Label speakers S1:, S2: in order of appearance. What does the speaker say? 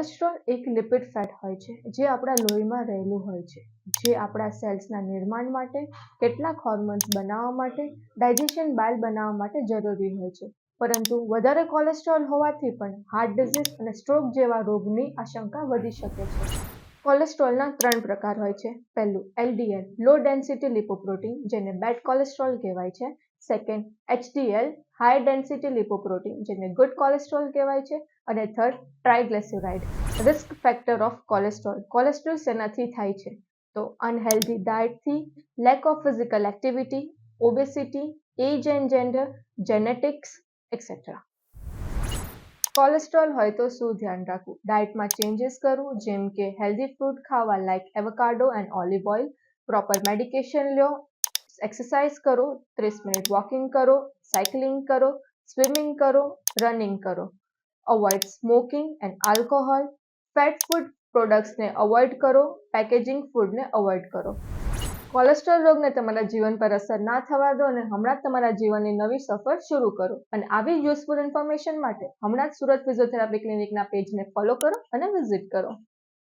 S1: Cholesterol એક lipid fat હોય છે જે આપણા લોહીમાં રહેલું હોય છે, જે આપણા સેલ્સના નિર્માણ માટે, કેટલાક હોર્મોન્સ બનાવવા માટે, ડાયજેશન બાઇલ બનાવવા માટે જરૂરી હોય છે. પરંતુ વધારે કોલેસ્ટ્રોલ હોવાથી પણ હાર્ટ ડિઝીઝ અને સ્ટ્રોક જેવા રોગની આશંકા વધી શકે છે. કોલેસ્ટ્રોલના 3 પ્રકાર હોય છે. પહેલું LDL, લો ડેન્સિટી લિપોપ્રોટીન, જેને બેડ કોલેસ્ટ્રોલ કહેવાય છે. Second HDL, high density lipoprotein, જેને ગુડ કોલેસ્ટ્રોલ કહેવાય છે. અને third triglyceride. Risk factor of cholesterol. Cholesterol શેનાથી થાય છે? તો અનહેલ્ધી ડાયટથી, lack of physical activity, obesity, age and gender, genetics etcetera. Cholesterol હોય તો શું ધ્યાન રાખવું? ડાયટમાં ચેન્જીસ કરવું, જેમ કે હેલ્ધી ફ્રૂટ ખાવા like avocado and olive oil, proper medication લો, એક્સરસાઇઝ કરો, 30 મિનિટ વોકિંગ કરો, સાયકલિંગ કરો, સ્વિમિંગ કરો, રનિંગ કરો. Avoid smoking and alcohol. Fat food પ્રોડક્ટ્સને અવોઇડ કરો, પેકેજિંગ ફૂડને અવોઇડ કરો. કોલેસ્ટ્રોલ રોગને તમારા જીવન પર અસર ના થવા દો અને હમણાં જ તમારા જીવનની નવી સફર શરૂ કરો. અને આવી યુઝફુલ ઇન્ફોર્મેશન માટે હમણાં જ સુરત ફિઝિયોથેરાપી ક્લિનિકના પેજને ફોલો કરો અને વિઝિટ કરો.